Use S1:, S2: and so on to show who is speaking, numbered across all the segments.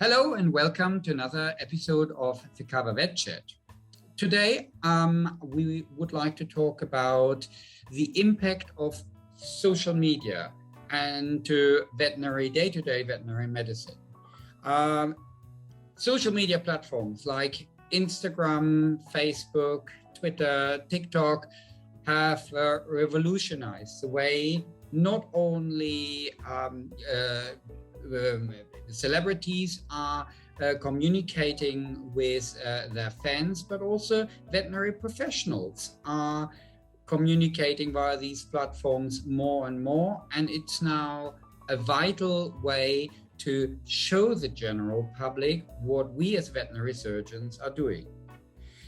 S1: Hello and welcome to another episode of the Cover Vet Chat. Today, we would like to talk about the impact of social media and to veterinary, day-to-day veterinary medicine. Social media platforms like Instagram, Facebook, Twitter, TikTok have revolutionized the way not only celebrities are communicating with their fans, but also veterinary professionals are communicating via these platforms more and more. And it's now a vital way to show the general public what we as veterinary surgeons are doing.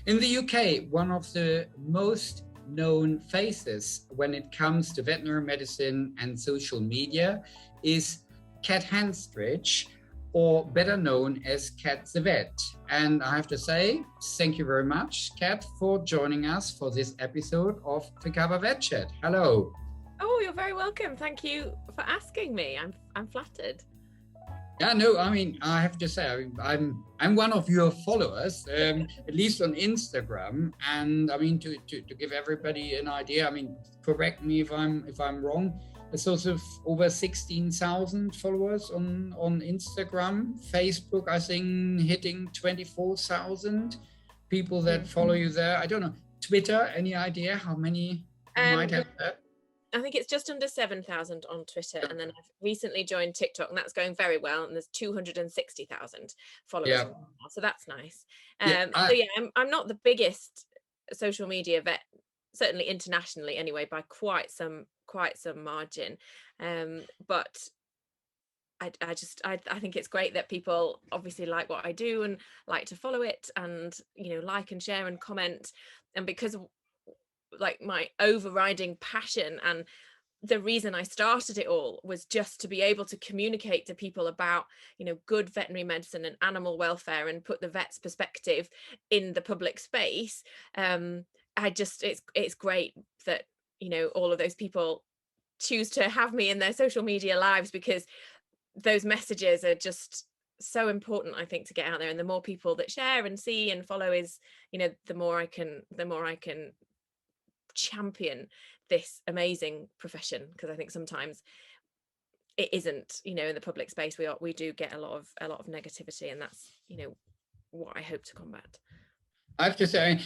S1: In the UK, one of the most known faces when it comes to veterinary medicine and social media is Kat Hanstridge, or better known as Kat the Vet. And I have to say, thank you very much, Kat, for joining us for this episode of the Cover Vet Chat. Hello.
S2: Oh, you're very welcome. Thank you for asking me. I'm flattered.
S1: Yeah, no, I mean, I have to say, I'm one of your followers, at least on Instagram. And I mean, to give everybody an idea, I mean, correct me if I'm wrong. There's also over 16,000 followers on Instagram. Facebook, I think, hitting 24,000 people that follow you there. I don't know. Twitter, any idea how many you might have there?
S2: I think it's just under 7,000 on Twitter, and then I've recently joined TikTok, and that's going very well. And there's 260,000 followers,
S1: Yeah.
S2: now, so that's nice. I'm not the biggest social media vet, certainly internationally, anyway, by quite some margin. But I think it's great that people obviously like what I do and like to follow it, and like and share and comment, and because like my overriding passion and the reason I started it all was just to be able to communicate to people about good veterinary medicine and animal welfare and put the vet's perspective in the public space. It's great that all of those people choose to have me in their social media lives, because those messages are just so important, I think, to get out there. And the more people that share and see and follow is the more I can champion this amazing profession, because I think sometimes it isn't, in the public space we do get a lot of negativity, and that's what I hope to combat.
S1: I have to say,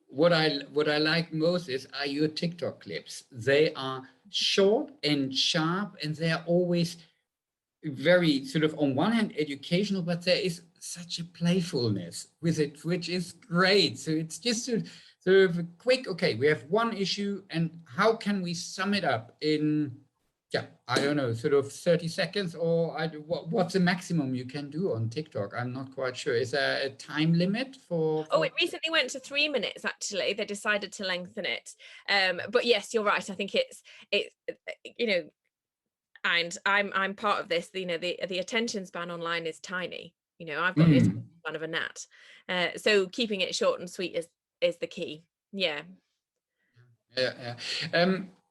S1: what I like most are your TikTok clips. They are short and sharp, and they are always very sort of, on one hand, educational, but there is such a playfulness with it, which is great. So it's just sort of a quick, okay, we have one issue, and how can we sum it up in, I don't know, sort of 30 seconds, or what's the maximum you can do on TikTok? I'm not quite sure. Is there a time limit for...
S2: Oh, it recently went to 3 minutes, actually. They decided to lengthen it. But yes, you're right. I think it's and I'm part of this. The attention span online is tiny. I've got the attention span of a gnat. So keeping it short and sweet is the key. Yeah.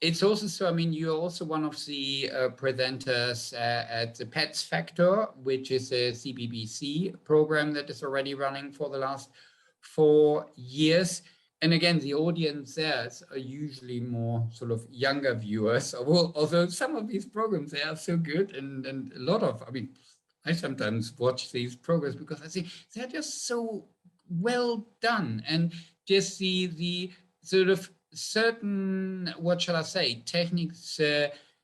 S1: It's also so, I mean, you're also one of the presenters at the Pets Factor, which is a CBBC program that is already running for the last 4 years. And again, the audience there are usually more sort of younger viewers, although some of these programs, they are so good, and a lot of, I mean, I sometimes watch these programs because I see they're just so well done, and just the sort of certain, what shall I say, techniques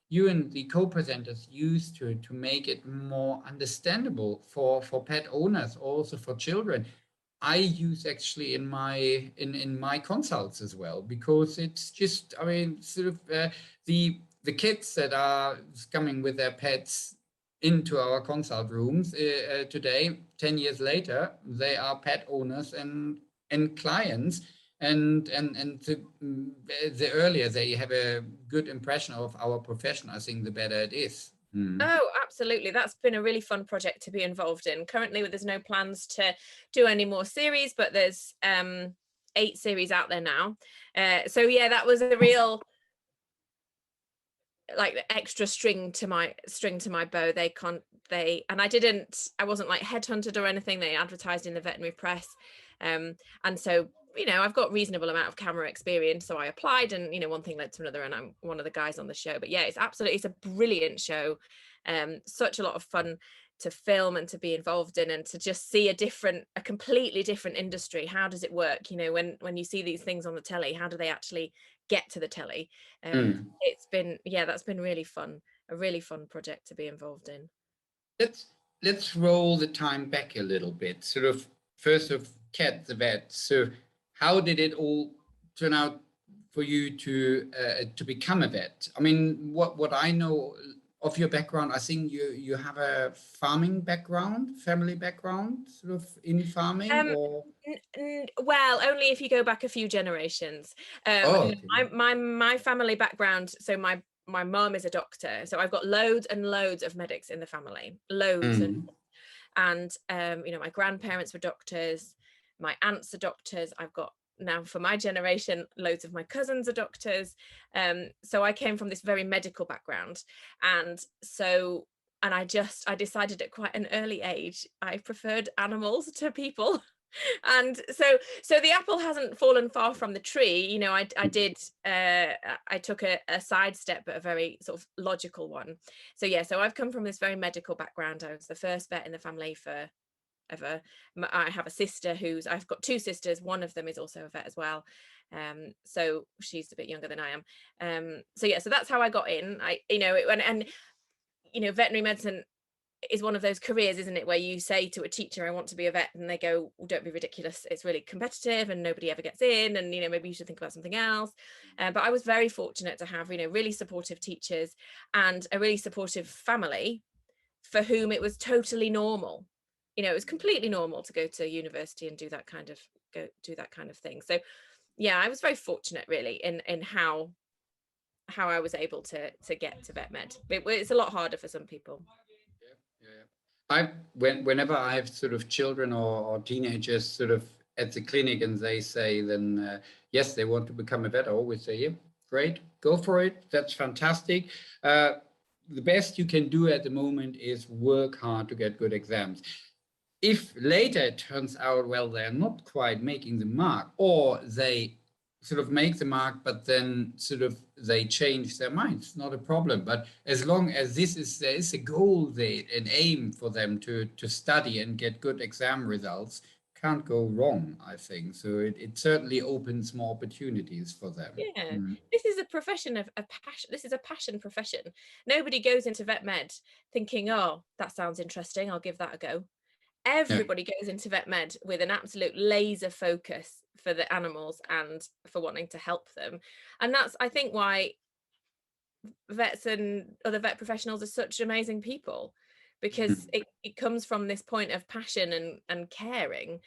S1: you and the co-presenters use to make it more understandable for pet owners, also for children. I use actually in my consults as well, because it's just, I mean, sort of the kids that are coming with their pets into our consult rooms today, 10 years later, they are pet owners and clients, and the earlier they have a good impression of our profession, I think the better it is.
S2: Oh, absolutely. That's been a really fun project to be involved in. Currently, there's no plans to do any more series, but there's 8 series out there now. So yeah, that was a real like the extra string to my bow. I wasn't like headhunted or anything. They advertised in the veterinary press, and so, you know, I've got reasonable amount of camera experience, so I applied, and, you know, one thing led to another, and I'm one of the guys on the show. But yeah, it's a brilliant show, such a lot of fun to film and to be involved in, and to just see a completely different industry. How does it work? You know, when you see these things on the telly, how do they actually get to the telly? It's been, yeah, that's been really fun, a really fun project to be involved in.
S1: Let's roll the time back a little bit. Sort of first of Kat the vet. So how did it all turn out for you to become a vet? I mean, what I know of your background, I think you have a farming background, family background, sort of in farming, or
S2: Well, only if you go back a few generations.
S1: oh,
S2: No, my family background. So my mum is a doctor, so I've got loads and loads of medics in the family, loads.
S1: okay.
S2: And you know, my grandparents were doctors, my aunts are doctors. I've got, now for my generation, loads of my cousins are doctors. So I came from this very medical background, and so, and I decided at quite an early age I preferred animals to people. And so the apple hasn't fallen far from the tree. You know, I took a sidestep, but a very sort of logical one. So yeah, so I've come from this very medical background. I was the first vet in the family for ever. I have a sister I've got two sisters. One of them is also a vet as well. So she's a bit younger than I am. So yeah, so that's how I got in. And you know, veterinary medicine is one of those careers, isn't it, where you say to a teacher, I want to be a vet, and they go, well, don't be ridiculous, it's really competitive and nobody ever gets in, and, you know, maybe you should think about something else. But I was very fortunate to have, you know, really supportive teachers and a really supportive family for whom it was totally normal. You know, it was completely normal to go to university and do that kind of thing. So yeah, I was very fortunate really in how I was able to get to vet med. It's a lot harder for some people.
S1: Whenever I have sort of children or teenagers sort of at the clinic and they say then yes, they want to become a vet, I always say, yeah, great, go for it. That's fantastic. The best you can do at the moment is work hard to get good exams. If later it turns out, well, they're not quite making the mark, or they sort of make the mark, but then sort of they change their minds, not a problem. But as long as there is a goal, an aim for them to study and get good exam results, can't go wrong, I think. So it certainly opens more opportunities for them.
S2: Yeah, this is a profession of a passion. This is a passion profession. Nobody goes into vet med thinking, oh, that sounds interesting, I'll give that a go.
S1: Yeah.
S2: Everybody goes into vet med with an absolute laser focus for the animals and for wanting to help them. And that's, I think, why vets and other vet professionals are such amazing people, because it comes from this point of passion and caring.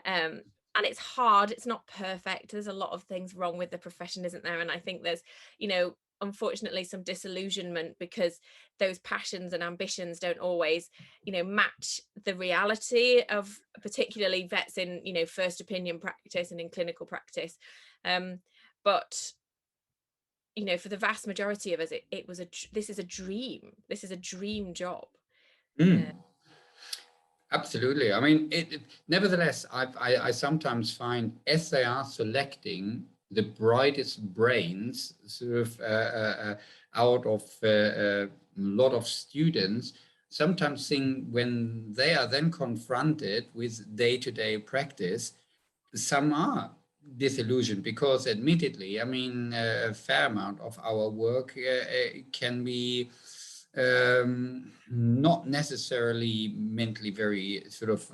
S2: And it's hard, it's not perfect, there's a lot of things wrong with the profession, isn't there? And I think there's, you know, unfortunately some disillusionment because those passions and ambitions don't always, you know, match the reality of particularly vets in, you know, first opinion practice and in clinical practice. But you know, for the vast majority of us, this is a dream job.
S1: Absolutely. I mean, nevertheless, I sometimes find as they are selecting the brightest brains sort of out of a lot of students, sometimes think when they are then confronted with day-to-day practice, some are disillusioned because admittedly, I mean, a fair amount of our work can be not necessarily mentally very sort of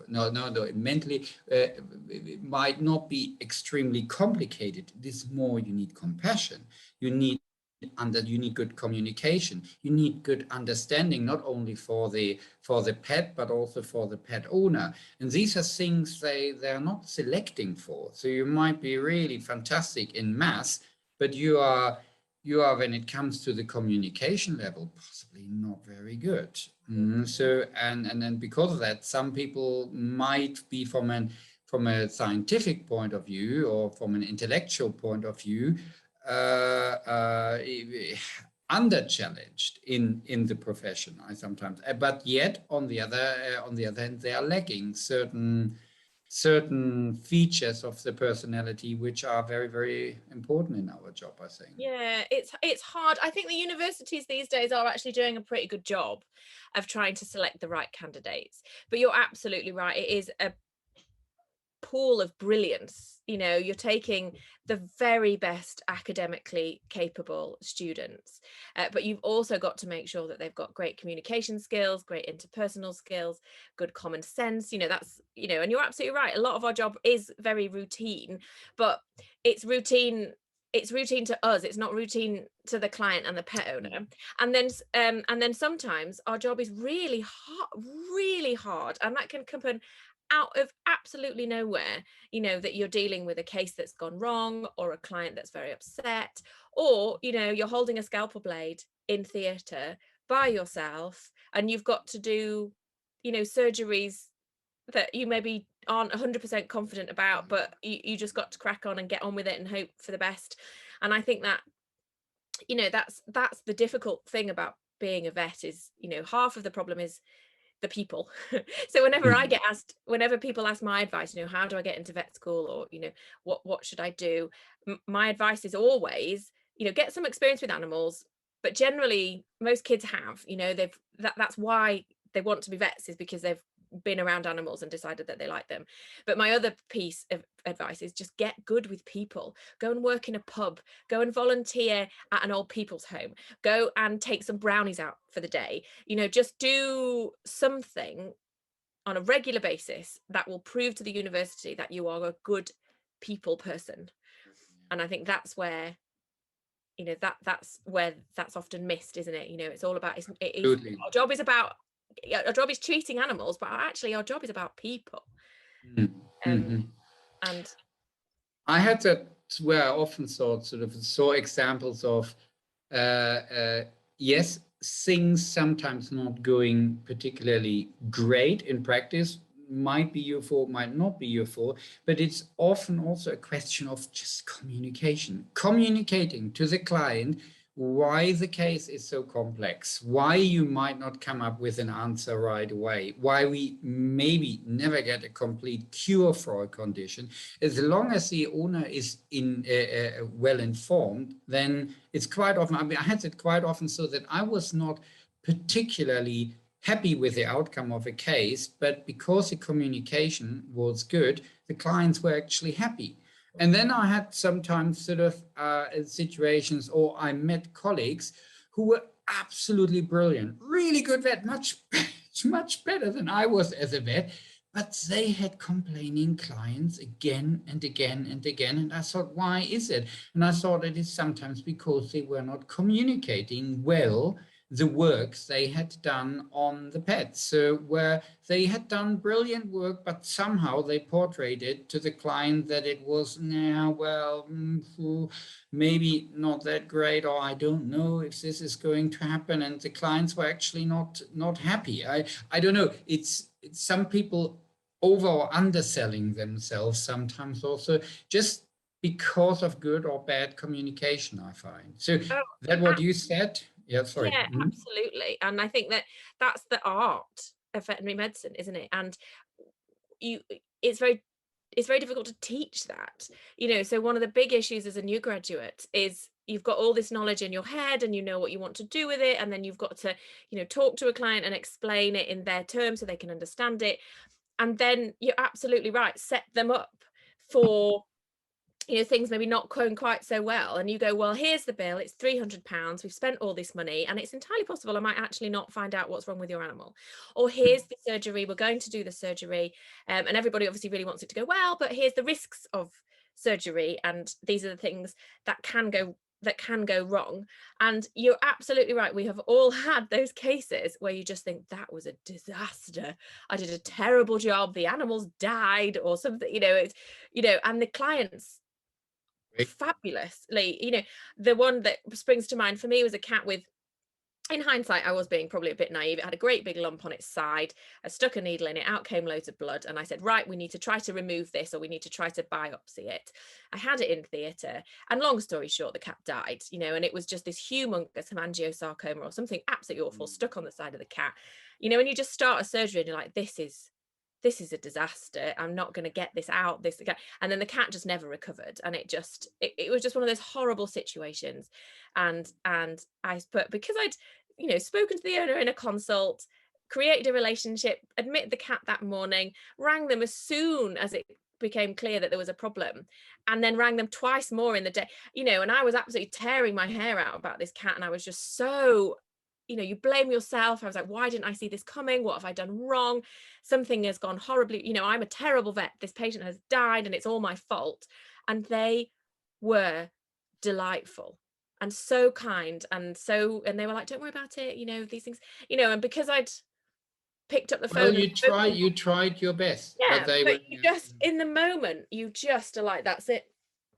S1: mentally it might not be extremely complicated. It is more you need compassion, you need good communication, you need good understanding, not only for the pet but also for the pet owner. And these are things they're not selecting for. So you might be really fantastic in math, but you are when it comes to the communication level possibly not very good. So and then because of that, some people might be from a scientific point of view or from an intellectual point of view under challenged in the profession. I sometimes, but yet on the other hand, they are lacking certain features of the personality which are very, very important in our job, I think.
S2: Yeah, it's hard. I think the universities these days are actually doing a pretty good job of trying to select the right candidates. But you're absolutely right. It is a pool of brilliance. You know, you're taking the very best academically capable students, but you've also got to make sure that they've got great communication skills, great interpersonal skills, good common sense. You know, that's, you know, and you're absolutely right, a lot of our job is very routine, but it's routine to us, it's not routine to the client and the pet owner. And then sometimes our job is really hard, and that can come out of absolutely nowhere. You know, that you're dealing with a case that's gone wrong, or a client that's very upset, or, you know, you're holding a scalpel blade in theatre by yourself, and you've got to do, you know, surgeries that you maybe aren't 100% confident about, but you just got to crack on and get on with it and hope for the best. And I think that, you know, that's the difficult thing about being a vet, is, you know, half of the problem is the people. So whenever people ask my advice, you know, how do I get into vet school, or, you know, what should I do, my advice is always, you know, get some experience with animals. But generally most kids have, you know, that's why they want to be vets, is because they've been around animals and decided that they like them. But my other piece of advice is just get good with people. Go and work in a pub, go and volunteer at an old people's home, go and take some brownies out for the day. You know, just do something on a regular basis that will prove to the university that you are a good people person. And I think that's where, you know, that's where that's often missed, isn't it? You know, it's all about, our job is about, our job is treating animals, but actually our job is about people.
S1: Mm-hmm.
S2: And
S1: I had that where I often saw examples of yes, things sometimes not going particularly great in practice, might be your fault, might not be your fault, but it's often also a question of just communicating to the client why the case is so complex, why you might not come up with an answer right away, why we maybe never get a complete cure for a condition. As long as the owner is well informed, then it's quite often, I mean, I had it quite often so that I was not particularly happy with the outcome of a case, but because the communication was good, the clients were actually happy. And then I had sometimes situations, or I met colleagues who were absolutely brilliant, really good vet, much better than I was as a vet, but they had complaining clients again and again and again. And I thought, why is it? And I thought it is sometimes because they were not communicating well the works they had done on the pets. So where they had done brilliant work, but somehow they portrayed it to the client that it was, maybe not that great, or I don't know if this is going to happen. And the clients were actually not happy. I don't know. It's some people over or underselling themselves sometimes also, just because of good or bad communication, I find. So that what you said. Yeah, sorry.
S2: Yeah, absolutely. And I think that that's the art of veterinary medicine, isn't it? And it's very difficult to teach that. You know, so one of the big issues as a new graduate is you've got all this knowledge in your head and you know what you want to do with it, and then you've got to, you know, talk to a client and explain it in their terms so they can understand it. And then you're absolutely right, set them up for, you know, things maybe not going quite so well, and you go, well, here's the bill, it's £300, we've spent all this money, and it's entirely possible I might actually not find out what's wrong with your animal. Or here's the surgery, we're going to do the surgery, and everybody obviously really wants it to go well, but here's the risks of surgery, and these are the things that can go wrong. And you're absolutely right, we have all had those cases where you just think, that was a disaster, I did a terrible job, the animals died or something, you know. It's, you know, and the clients fabulously, you know, the one that springs to mind for me was a cat with in hindsight, I was being probably a bit naive. It had a great big lump on its side. I stuck a needle in it, out came loads of blood. And I said, right, we need to try to remove this, or we need to try to biopsy it. I had it in theatre. And long story short, the cat died, you know, and it was just this humongous hemangiosarcoma or something absolutely awful stuck on the side of the cat, you know, and you just start a surgery and you're like, this is a disaster. I'm not going to get this out. And then the cat just never recovered. And it was just one of those horrible situations. And but because I'd, you know, spoken to the owner in a consult, created a relationship, admitted the cat that morning, rang them as soon as it became clear that there was a problem, and then rang them twice more in the day, you know, and I was absolutely tearing my hair out about this cat. And I was just so, you know, you blame yourself. I was like, why didn't I see this coming? What have I done wrong? Something has gone horribly, you know, I'm a terrible vet. This patient has died and it's all my fault. And they were delightful and so kind. And they were like, don't worry about it. You know, these things, you know, and because I'd picked up the phone.
S1: Well, you tried your best.
S2: Yeah,
S1: But
S2: but you just, in the moment, you just are like, that's it.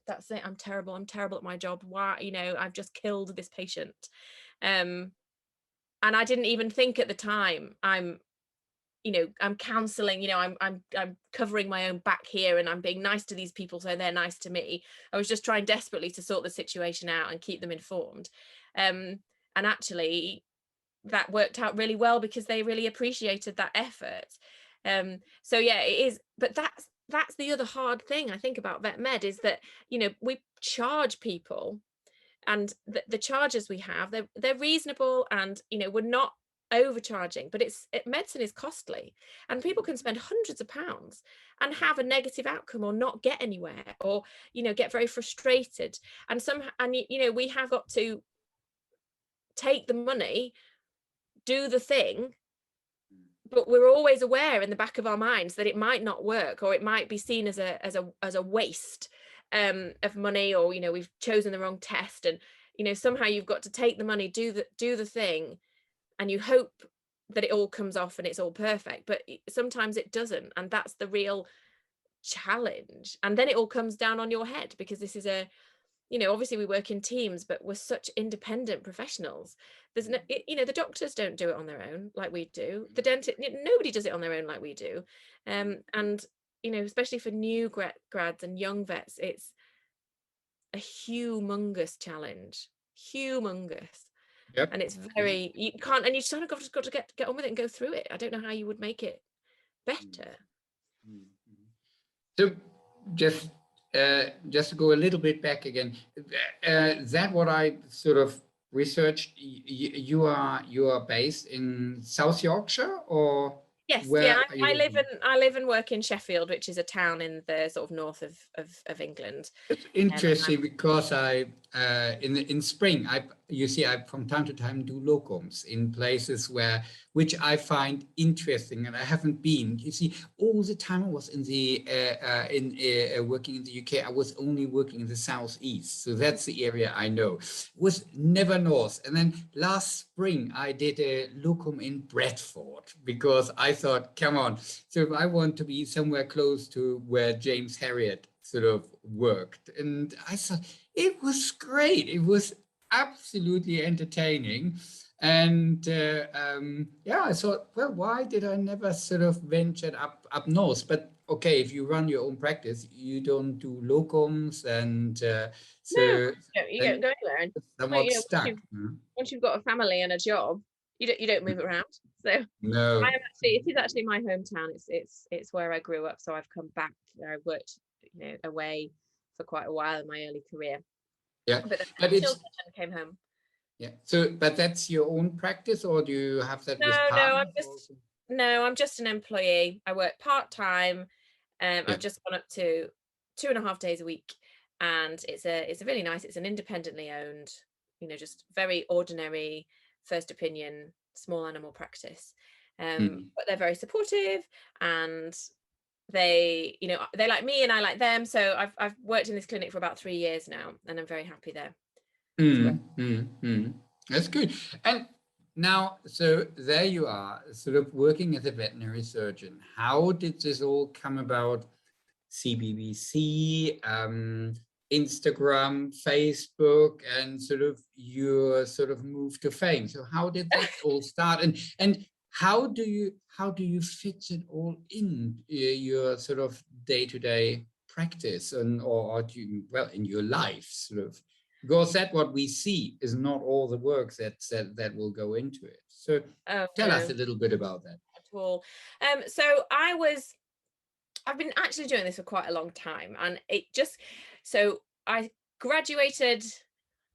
S2: I'm terrible at my job. Why, you know, I've just killed this patient. And I didn't even think at the time, I'm counseling, you know, I'm covering my own back here, and I'm being nice to these people so they're nice to me. I was just trying desperately to sort the situation out and keep them informed. And actually that worked out really well because they really appreciated that effort. So yeah, it is, but that's the other hard thing I think about vet med, is that, you know, we charge people, and the charges we have, they're reasonable, and, you know, we're not overcharging, but medicine is costly, and people can spend hundreds of pounds and have a negative outcome, or not get anywhere, or, you know, get very frustrated. And you know, we have got to take the money, do the thing, but we're always aware in the back of our minds that it might not work, or it might be seen as a waste of money, or, you know, we've chosen the wrong test. And, you know, somehow you've got to take the money, do the thing, and you hope that it all comes off and it's all perfect, but sometimes it doesn't, and that's the real challenge. And then it all comes down on your head, because this is you know, obviously we work in teams, but we're such independent professionals. There's no, you know, the doctors don't do it on their own like we do. The dentist, nobody does it on their own like we do. And, you know, especially for new grads and young vets, it's a humongous challenge, humongous.
S1: Yep.
S2: And it's very, you can't, and you just kind of got to get on with it and go through it. I don't know how you would make it better.
S1: So just to go a little bit back again, that what I sort of researched, you are based in South Yorkshire, or
S2: Yes,
S1: where
S2: yeah,
S1: are you
S2: I live and work in Sheffield, which is a town in the sort of north of England.
S1: It's interesting because in spring I from time to time do locums in places which I find interesting, and I haven't been. You see, all the time I was in the working in the UK, I was only working in the southeast, so that's the area I know. It was never north. And then last spring I did a locum in Bradford because I thought, come on, so if I want to be somewhere close to where James Herriot sort of worked, and I thought it was great. It was absolutely entertaining. And yeah, I thought, well, why did I never sort of venture up north? But okay, if you run your own practice, you don't do locums, and
S2: No,
S1: so
S2: you
S1: then
S2: don't go anywhere. And
S1: somewhat
S2: you know,
S1: stuck.
S2: once you've got a family and a job, you don't move around. So
S1: No.
S2: it is actually my hometown. It's where I grew up. So I've come back. I worked, you know, away for quite a while in my early career.
S1: Yeah,
S2: But then
S1: but
S2: I
S1: it's
S2: came home.
S1: yeah. So, but that's your own practice, or do you have that with
S2: No,
S1: partners?
S2: I'm just an employee. I work part-time.
S1: Yeah.
S2: I've just gone up to 2.5 days a week, and it's a really nice, it's an independently owned, you know, just very ordinary first opinion small animal practice. But they're very supportive, and they, you know, they like me and I like them. So I've worked in this clinic for about 3 years now, and I'm very happy there.
S1: That's good. And now, so there you are, sort of working as a veterinary surgeon. How did this all come about? CBBC. Instagram, Facebook, and sort of your sort of move to fame. So how did that all start? And how do you fit it all in your sort of day-to-day practice, and or do you, well, in your life, sort of, because that what we see is not all the work that will go into it. So
S2: Oh
S1: tell us
S2: no,
S1: a little bit about that.
S2: at all. So I've been actually doing this for quite a long time, and so I graduated,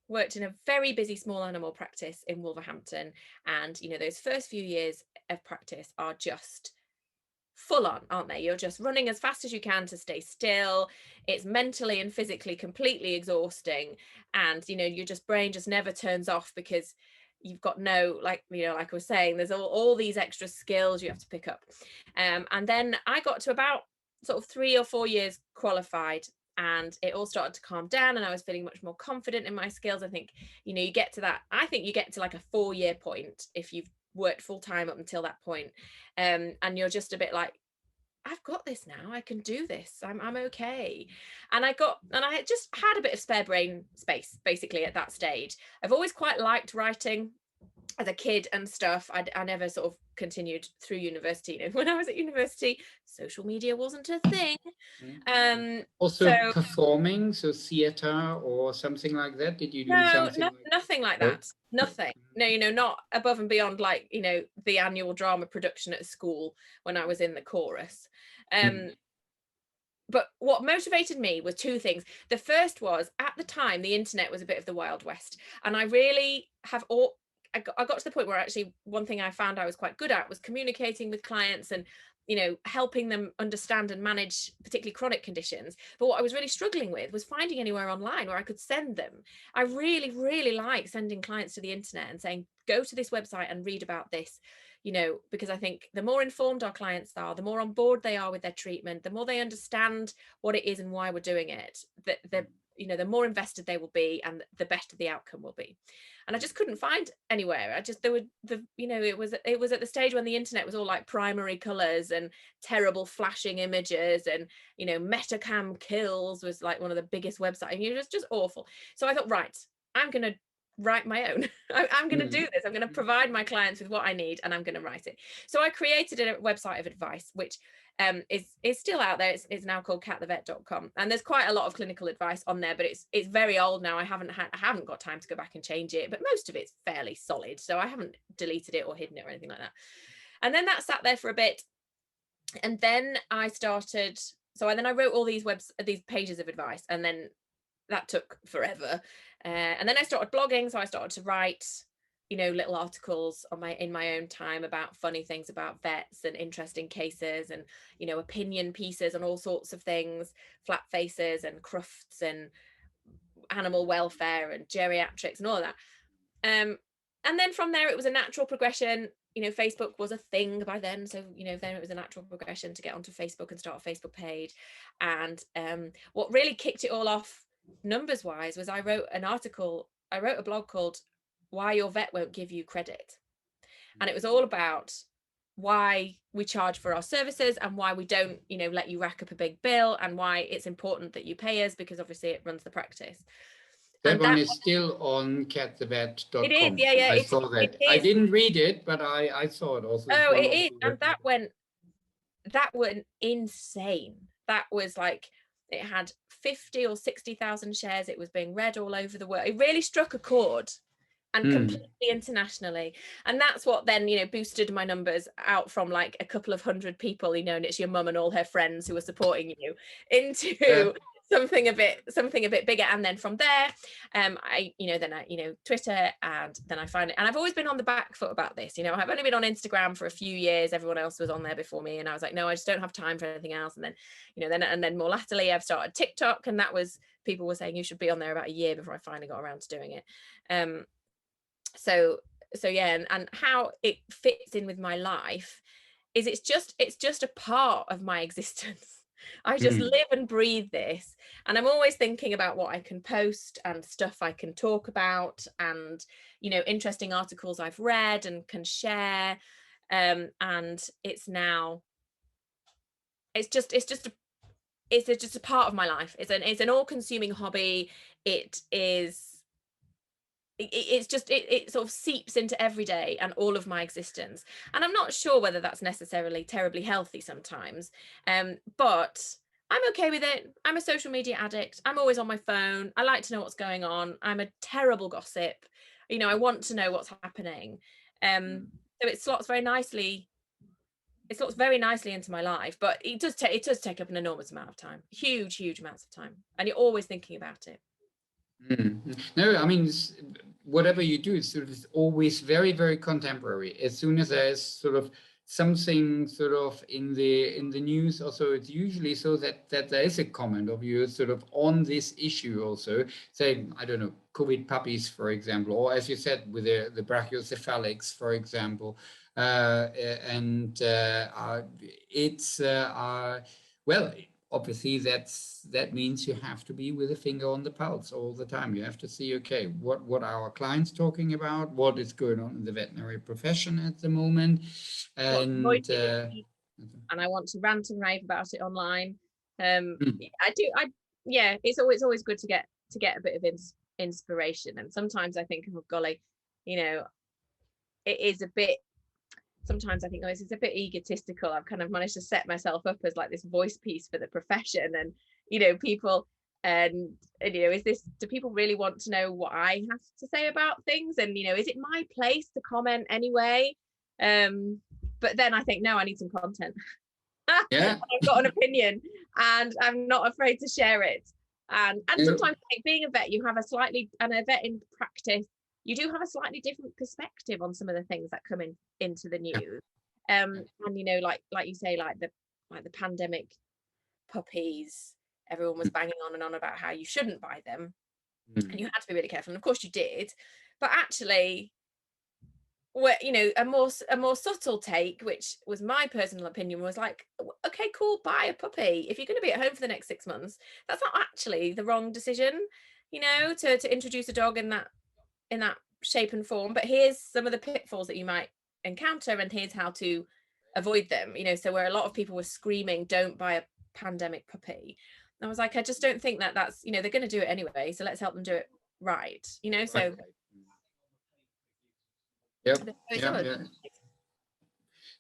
S2: worked in a very busy small animal practice in Wolverhampton, and those first few years of practice are just full on, aren't they? You're just running as fast as you can to stay still. It's mentally and physically completely exhausting, and your brain just never turns off, because you've got no, like I was saying, there's all these extra skills you have to pick up. And then I got to about sort of 3 or 4 years qualified, and it all started to calm down, and I was feeling much more confident in my skills. I think you get to that, I think you get to like a 4-year point if you've worked full time up until that point, and you're just a bit like, I've got this now, I can do this, I'm okay. And I just had a bit of spare brain space basically at that stage. I've always quite liked writing as a kid and stuff. I never sort of continued through university. When I was at university, social media wasn't a thing.
S1: Also
S2: So
S1: performing, so theater or something like that. Did you do
S2: no,
S1: something like
S2: nothing like
S1: that?
S2: that. Nothing. No, not above and beyond, like, the annual drama production at school when I was in the chorus.
S1: Mm.
S2: But what motivated me was 2 things. The first was, at the time, the internet was a bit of the Wild West. And I really I got to the point where actually one thing I found I was quite good at was communicating with clients and, helping them understand and manage particularly chronic conditions. But what I was really struggling with was finding anywhere online where I could send them. I really, really like sending clients to the internet and saying, go to this website and read about this. Because I think the more informed our clients are, the more on board they are with their treatment, the more they understand what it is and why we're doing it, the more invested they will be, and the better the outcome will be. And I just couldn't find anywhere. It was at the stage when the internet was all like primary colors and terrible flashing images, and Metacam Kills was like one of the biggest websites, and it was just awful. So I thought, right, I'm going to write my own. I'm going to do this. I'm going to provide my clients with what I need, and I'm going to write it. So I created a website of advice, which is still out there. It's now called catthevet.com, and there's quite a lot of clinical advice on there, but it's very old now. I haven't got time to go back and change it, but most of it's fairly solid, so I haven't deleted it or hidden it or anything like that. And then that sat there for a bit, and then I wrote all these pages of advice, and then that took forever. And then I started blogging, so I started to write, little articles in my own time about funny things about vets and interesting cases, and opinion pieces on all sorts of things, flat faces and crufts and animal welfare and geriatrics and all of that. And then from there, it was a natural progression. Facebook was a thing by then, so then it was a natural progression to get onto Facebook and start a Facebook page. And what really kicked it all off, numbers wise, was I wrote a blog called Why Your Vet Won't Give You Credit, and it was all about why we charge for our services and why we don't let you rack up a big bill, and why it's important that you pay us, because obviously it runs the practice.
S1: That one is still on catthevet.com.
S2: It is, yeah.
S1: I saw that. I didn't read it, but I saw it also.
S2: Oh, it is. And that went insane. That was like, it had 50 or 60,000 shares. It was being read all over the world. It really struck a chord, and completely internationally. And that's what then, boosted my numbers out from like a couple of hundred people, and it's your mum and all her friends who are supporting you, into something a bit bigger. And then from there, I Twitter, and then I find it, and I've always been on the back foot about this. I've only been on Instagram for a few years. Everyone else was on there before me, and I was like, no, I just don't have time for anything else. And then then more latterly, I've started TikTok, and that was, people were saying you should be on there about a year before I finally got around to doing it. So yeah, and how it fits in with my life is it's just a part of my existence. I just live and breathe this, and I'm always thinking about what I can post and stuff I can talk about, and interesting articles I've read and can share, and it's just just a part of my life. It's an all-consuming hobby. It sort of seeps into every day and all of my existence, and I'm not sure whether that's necessarily terribly healthy sometimes, but I'm okay with it. I'm a social media addict. I'm always on my phone. I like to know what's going on. I'm a terrible gossip. I want to know what's happening. So it slots very nicely into my life, but it does take up an enormous amount of time, huge amounts of time, and you're always thinking about it.
S1: No, I mean, whatever you do, it's sort of always very, very contemporary. As soon as there's sort of something sort of in the news, also it's usually so that there is a comment of you sort of on this issue. Also, say, I don't know, COVID puppies, for example, or as you said, with the brachiocephalics, for example, and it's well. Obviously, that means you have to be with a finger on the pulse all the time. You have to see, okay, what are our clients talking about? What is going on in the veterinary profession at the moment? And
S2: and I want to rant and rave about it online. I do. Yeah, it's always good to get a bit of inspiration. And sometimes I think, oh golly, it is a bit. Sometimes I think, oh, this is a bit egotistical. I've kind of managed to set myself up as like this voice piece for the profession, and people, and do people really want to know what I have to say about things? And is it my place to comment anyway? But then I think, no, I need some content.
S1: yeah,
S2: I've got an opinion, and I'm not afraid to share it. And sometimes, like, being a vet, and a vet in practice, you do have a slightly different perspective on some of the things that come into the news. And like you say, like the pandemic puppies, everyone was banging on and on about how you shouldn't buy them, and you had to be really careful. And of course you did, but actually, where a more subtle take, which was my personal opinion, was like, okay, cool, buy a puppy. If you're going to be at home for the next 6 months, that's not actually the wrong decision, to introduce a dog in that shape and form. But here's some of the pitfalls that you might encounter, and here's how to avoid them. So where a lot of people were screaming, don't buy a pandemic puppy, I was like, I just don't think that's they're going to do it anyway, so let's help them do it right. So
S1: yep, yeah.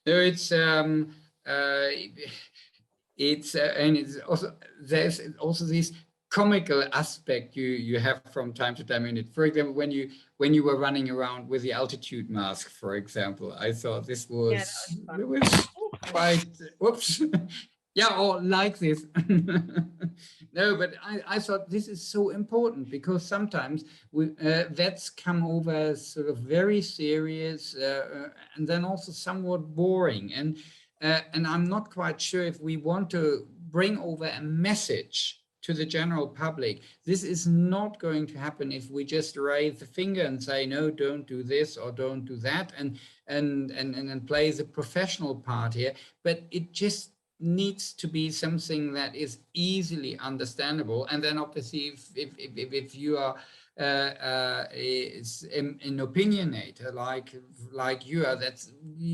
S1: No, it's and it's also, there's also this comical aspect you have from time to time in it. For example, when you were running around with the altitude mask, for example, I thought this was quite whoops. Yeah, or like this. No, but I thought this is so important, because sometimes vets come over as sort of very serious, and then also somewhat boring. And I'm not quite sure if we want to bring over a message to the general public. This is not going to happen if we just raise the finger and say, no, don't do this or don't do that, and play the professional part here. But it just needs to be something that is easily understandable. And then obviously, if you are is an opinionator like you are, that's,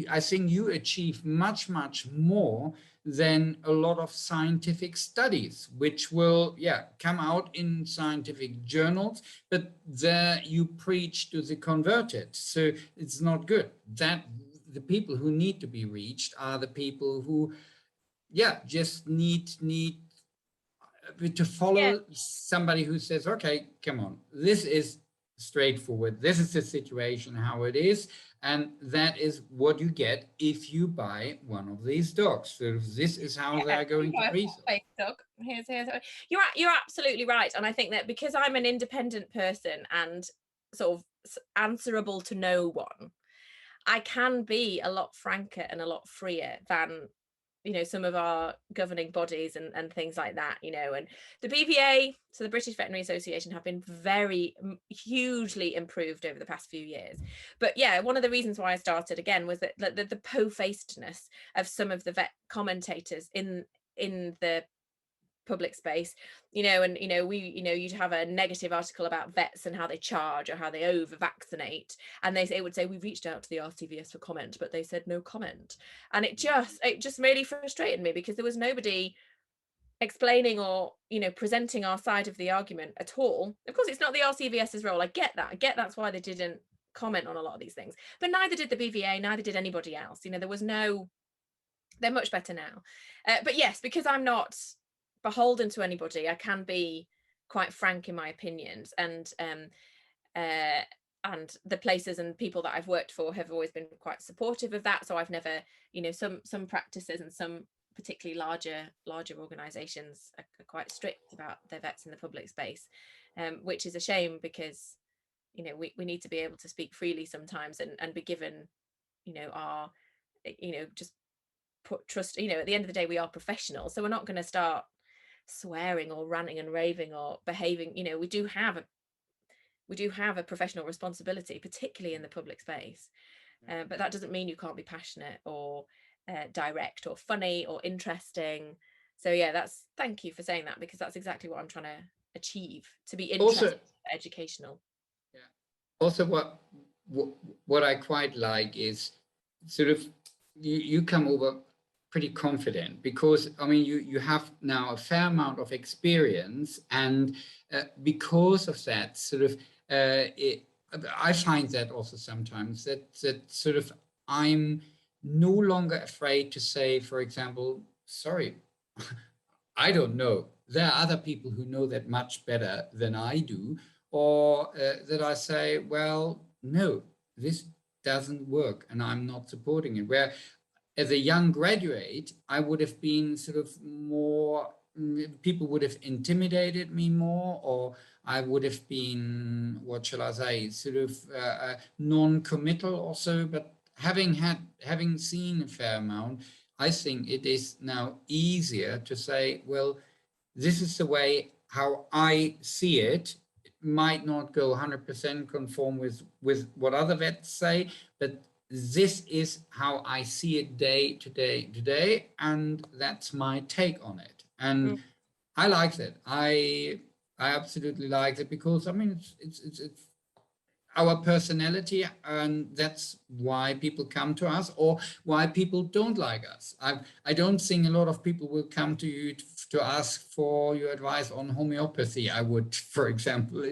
S1: I think you achieve much more than a lot of scientific studies, which will come out in scientific journals, but there you preach to the converted, so it's not good. That the people who need to be reached are the people who just need to follow somebody who says, okay, come on, this is straightforward, this is the situation how it is, and that is what you get if you buy one of these dogs. So this is how they're going to breathe.
S2: You're absolutely right. And I think that because I'm an independent person and sort of answerable to no one, I can be a lot franker and a lot freer than some of our governing bodies and things like that, and the BVA, so the British Veterinary Association, have been very hugely improved over the past few years. But one of the reasons why I started again was that the po-facedness of some of the vet commentators in the public space, and you'd have a negative article about vets and how they charge or how they over vaccinate, and they would say, we reached out to the RCVS for comment, but they said no comment. And it just really frustrated me, because there was nobody explaining or, you know, presenting our side of the argument at all. Of course, it's not the RCVS's role. I get that's why they didn't comment on a lot of these things, but neither did the BVA, neither did anybody else. You know, there was no, they're much better now. But yes, because I'm not beholden to anybody, I can be quite frank in my opinions, and the places and people that I've worked for have always been quite supportive of that. So I've never, you know, some practices and some particularly larger organizations are quite strict about their vets in the public space, which is a shame, because, you know, we need to be able to speak freely sometimes, and be given, you know, our, you know, just put trust, you know, at the end of the day, we are professionals, so we're not going to start swearing or ranting and raving or behaving. You know, we do have a professional responsibility, particularly in the public space, but that doesn't mean you can't be passionate or direct or funny or interesting. So yeah, thank you for saying that, because that's exactly what I'm trying to achieve, to be interesting,
S1: Also,
S2: educational.
S1: yeah. Also, what I quite like is sort of you come over pretty confident, because I mean you have now a fair amount of experience, and because of that sort of I find that also sometimes that sort of I'm no longer afraid to say, for example, sorry, I don't know. There are other people who know that much better than I do, or that I say, well, no, this doesn't work, and I'm not supporting it. Where as a young graduate, I would have been sort of more, people would have intimidated me more, or I would have been, what shall I say, sort of non-committal also. But having seen a fair amount, I think it is now easier to say, well, this is the way how I see it. It might not go 100% conform with what other vets say, but this is how I see it day to day today, and that's my take on it. And I like that. I absolutely like it, because I mean it's our personality, and that's why people come to us, or why people don't like us. I don't think a lot of people will come to you to ask for your advice on homeopathy, I would, for example,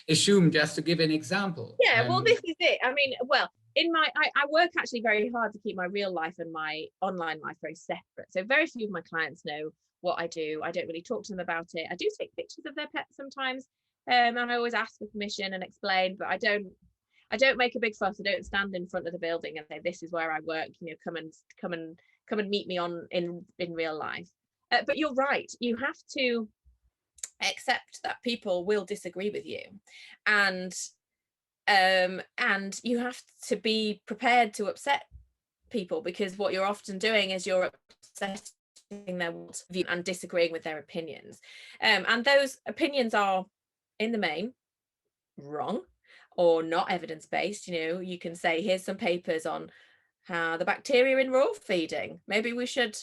S1: assume, just to give an example.
S2: Yeah, well, this is it. I mean, well, I work actually very hard to keep my real life and my online life very separate. So very few of my clients know what I do. I don't really talk to them about it. I do take pictures of their pets sometimes, and I always ask for permission and explain, but I don't make a big fuss. I don't stand in front of the building and say, this is where I work, you know, come and meet me in real life. But you're right, you have to accept that people will disagree with you, and you have to be prepared to upset people, because what you're often doing is you're upsetting their view and disagreeing with their opinions, and those opinions are in the main wrong or not evidence-based. You know, you can say, here's some papers on how the bacteria in raw feeding, maybe we should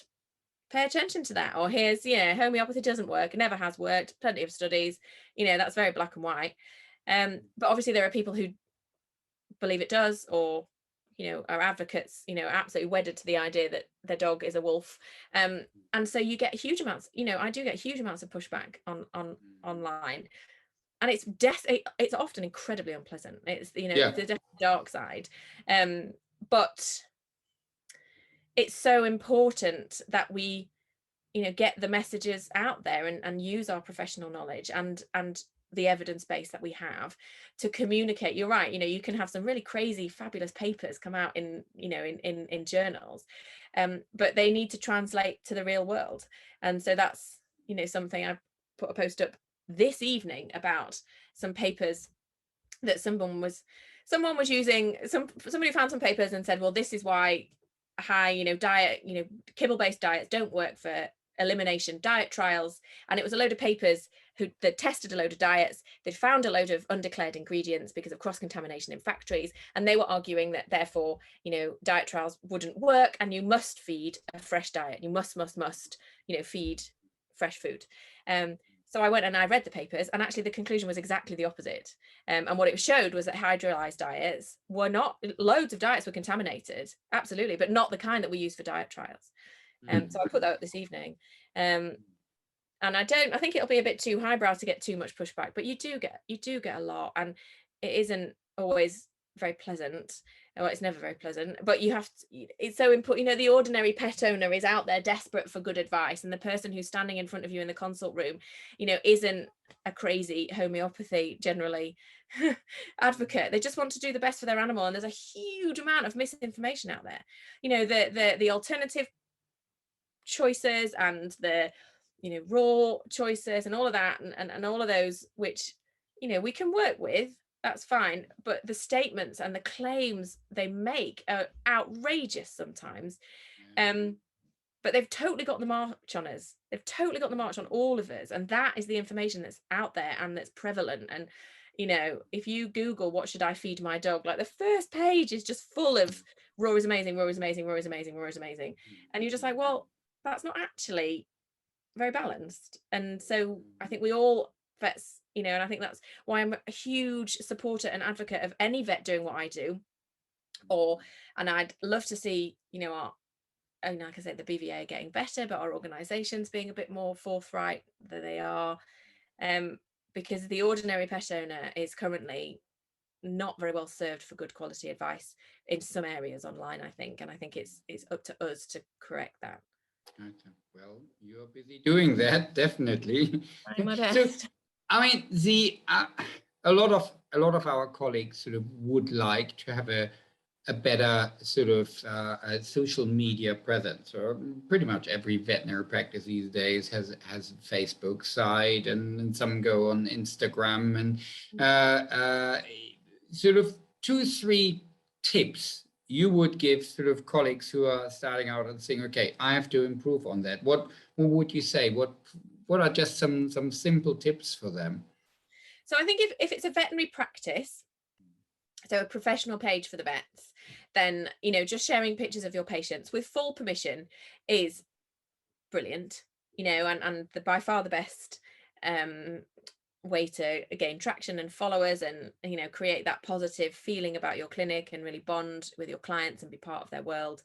S2: pay attention to that. Or here's, you know, homeopathy doesn't work, it never has worked, plenty of studies, you know, that's very black and white. But obviously there are people who believe it does, or, you know, are advocates, you know, absolutely wedded to the idea that their dog is a wolf. And so you get huge amounts, you know, I do get huge amounts of pushback on online, and it's often incredibly unpleasant. It's, you know,
S1: Yeah.
S2: it's the dark side, but it's so important that we, you know, get the messages out there, and use our professional knowledge and the evidence base that we have to communicate. You're right, you know, you can have some really crazy fabulous papers come out in, you know, in journals, but they need to translate to the real world. And so that's, you know, something I put a post up this evening about some papers that someone was using, somebody found some papers and said, well, this is why high, you know, diet, you know, kibble-based diets don't work for elimination diet trials. And it was a load of papers that tested a load of diets. They'd found a load of undeclared ingredients because of cross-contamination in factories, and they were arguing that therefore, you know, diet trials wouldn't work, and you must feed a fresh diet. You must, you know, feed fresh food. So I went and I read the papers, and actually the conclusion was exactly the opposite. And what it showed was that hydrolyzed diets were not, loads of diets were contaminated, absolutely, but not the kind that we use for diet trials. So I put that up this evening. I think it'll be a bit too highbrow to get too much pushback, but you do get a lot, and it isn't always very pleasant. Well, it's never very pleasant, but you have to, it's so important. You know, the ordinary pet owner is out there desperate for good advice, and the person who's standing in front of you in the consult room, you know, isn't a crazy homeopathy generally advocate. They just want to do the best for their animal, and there's a huge amount of misinformation out there. You know, the alternative choices and the, you know, raw choices and all of that, and all of those, which, you know, we can work with, that's fine, but the statements and the claims they make are outrageous sometimes. But they've totally got the march on us. They've totally got the march on all of us, and that is the information that's out there and that's prevalent. And, you know, if you Google what should I feed my dog, like the first page is just full of raw is amazing, raw is amazing, raw is amazing, raw is amazing, and you're just like, well, that's not actually very balanced. And so I think we all vets, you know, and I think that's why I'm a huge supporter and advocate of any vet doing what I do. And I'd love to see, you know, our, and like I said, the BVA getting better, but our organisations being a bit more forthright than they are, because the ordinary pet owner is currently not very well served for good quality advice in some areas online, I think, and I think it's up to us to correct that.
S1: Okay. Well, you're busy doing that, definitely.
S2: Trying my best.
S1: So, I mean, a lot of our colleagues sort of would like to have a better sort of a social media presence. Or pretty much every veterinary practice these days has a Facebook site, and some go on Instagram, and sort of 2-3 tips you would give sort of colleagues who are starting out and saying, okay, I have to improve on that. What would you say? What are just some simple tips for them?
S2: So I think if it's a veterinary practice, so a professional page for the vets, then, you know, just sharing pictures of your patients with full permission is brilliant, you know, and by far the best way to gain traction and followers, and, you know, create that positive feeling about your clinic and really bond with your clients and be part of their world.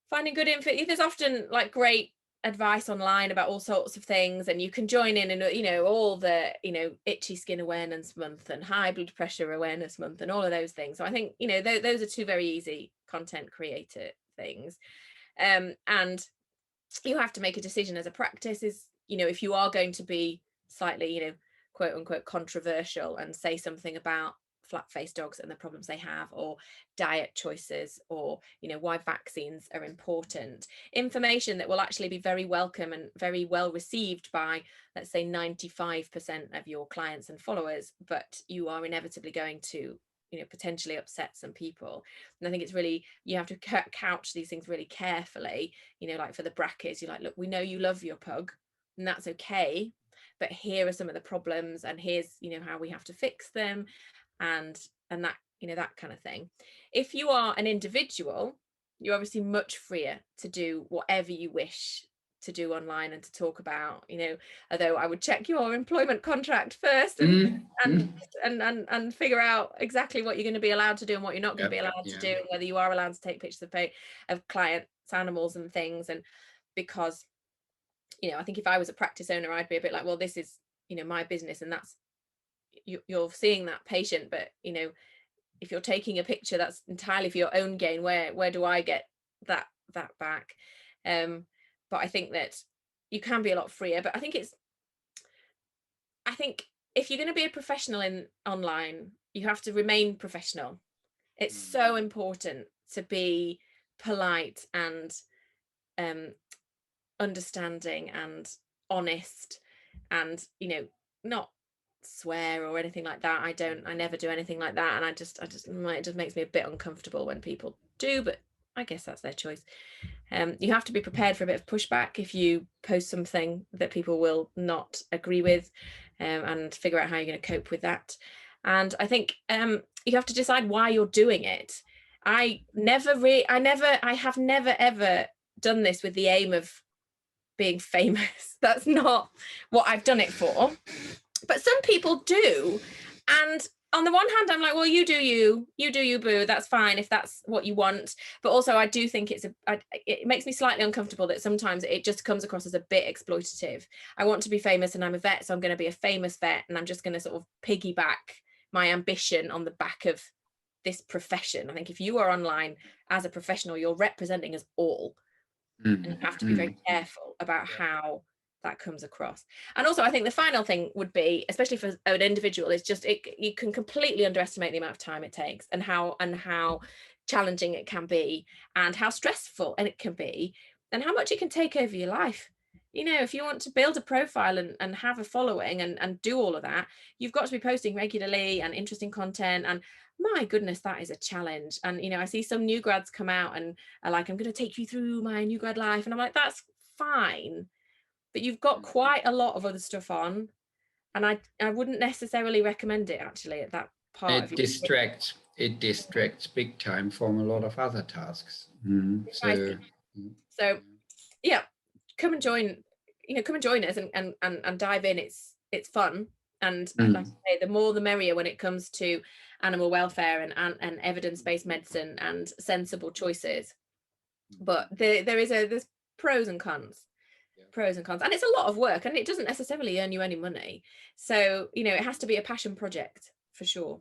S2: Finding good info, there's often like great advice online about all sorts of things, and you can join in, and, you know, all the, you know, itchy skin awareness month and high blood pressure awareness month and all of those things. So I think, you know, those are 2 very easy content creator things. And you have to make a decision as a practice, is, you know, if you are going to be slightly, you know, quote unquote controversial and say something about flat-faced dogs and the problems they have, or diet choices, or, you know, why vaccines are important, information that will actually be very welcome and very well received by, let's say, 95% of your clients and followers, but you are inevitably going to, you know, potentially upset some people. And I think it's really, you have to couch these things really carefully, you know, like for the brackets, you're like, look, we know you love your pug and that's okay, but here are some of the problems, and here's, you know, how we have to fix them, and that, you know, that kind of thing. If you are an individual, you're obviously much freer to do whatever you wish to do online and to talk about, you know, although I would check your employment contract first and figure out exactly what you're going to be allowed to do and what you're not going to be allowed to do, and whether you are allowed to take pictures of clients' animals and things. And because, you know, I think if I was a practice owner, I'd be a bit like, well, this is, you know, my business, and that's, you're seeing that patient, but, you know, if you're taking a picture, that's entirely for your own gain. Where do I get that back? But I think that you can be a lot freer. But I think if you're going to be a professional in online, you have to remain professional. It's so important to be polite and understanding and honest, and, you know, not swear or anything like that. I never do anything like that, and it just makes me a bit uncomfortable when people do, but I guess that's their choice. You have to be prepared for a bit of pushback if you post something that people will not agree with, and figure out how you're going to cope with that. And I think you have to decide why you're doing it. I have never ever done this with the aim of being famous. That's not what I've done it for. But some people do, and on the one hand, I'm like, well, you do you, boo. That's fine if that's what you want. But also, I do think it makes me slightly uncomfortable that sometimes it just comes across as a bit exploitative. I want to be famous, and I'm a vet, so I'm going to be a famous vet, and I'm just going to sort of piggyback my ambition on the back of this profession. I think if you are online as a professional, you're representing us all, and you have to be very careful about how that comes across. And also, I think the final thing would be, especially for an individual, is just you can completely underestimate the amount of time it takes, and how challenging it can be, and how stressful it can be, and how much it can take over your life. You know, if you want to build a profile and have a following and do all of that, you've got to be posting regularly and interesting content. And my goodness, that is a challenge. And, you know, I see some new grads come out and are like, I'm going to take you through my new grad life. And I'm like, that's fine, but you've got quite a lot of other stuff on, and I wouldn't necessarily recommend it actually at that part of
S1: It distracts big time from a lot of other tasks.
S2: So yeah, come and join us and dive in. It's fun, and like I say, the more the merrier when it comes to animal welfare and evidence-based medicine and sensible choices. But there's pros and cons. And it's a lot of work, and it doesn't necessarily earn you any money, so you know, it has to be a passion project for sure.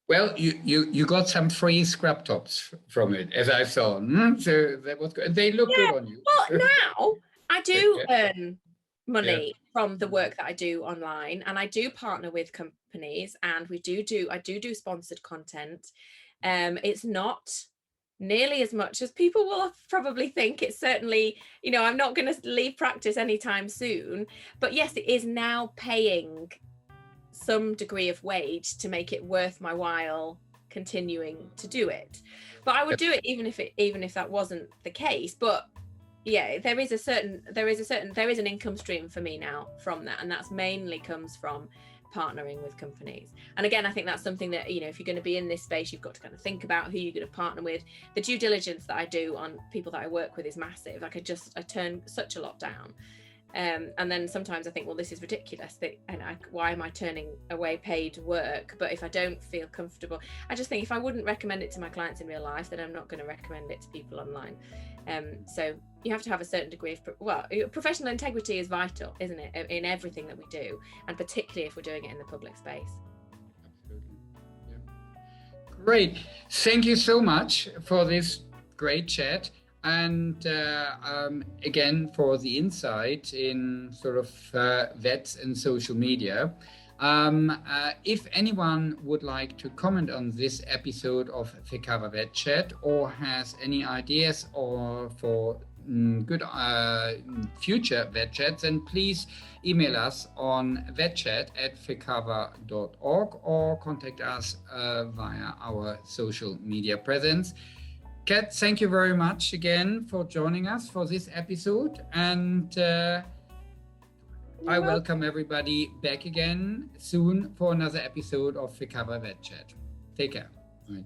S1: Well, you got some free scrub tops from it, as I saw. So that was good. They look good on you.
S2: Well, now I do earn money from the work that I do online, and I do partner with companies, and I do sponsored content. It's not nearly as much as people will probably think. It's certainly, you know, I'm not going to leave practice anytime soon, but yes, it is now paying some degree of wage to make it worth my while continuing to do it. But I would do it even if that wasn't the case. But yeah, there is an income stream for me now from that, and that's mainly comes from partnering with companies. And again, I think that's something that, you know, if you're going to be in this space, you've got to kind of think about who you're going to partner with. The due diligence that I do on people that I work with is massive. Like I turn such a lot down. And then sometimes I think, well, this is ridiculous, why am I turning away paid work? But if I don't feel comfortable, I just think if I wouldn't recommend it to my clients in real life, then I'm not going to recommend it to people online. So you have to have a certain degree of professional integrity is vital, isn't it, in everything that we do, and particularly if we're doing it in the public space.
S1: Absolutely. Yeah. Great. Thank you so much for this great chat. And again, for the insight in sort of vets and social media. If anyone would like to comment on this episode of Fekava Vet Chat, or has any ideas or for good future vet chats, then please email us on vetchat@fekava.org or contact us via our social media presence. Kat, thank you very much again for joining us for this episode, and I welcome everybody back again soon for another episode of Fekava Vet Chat. Take care. Bye.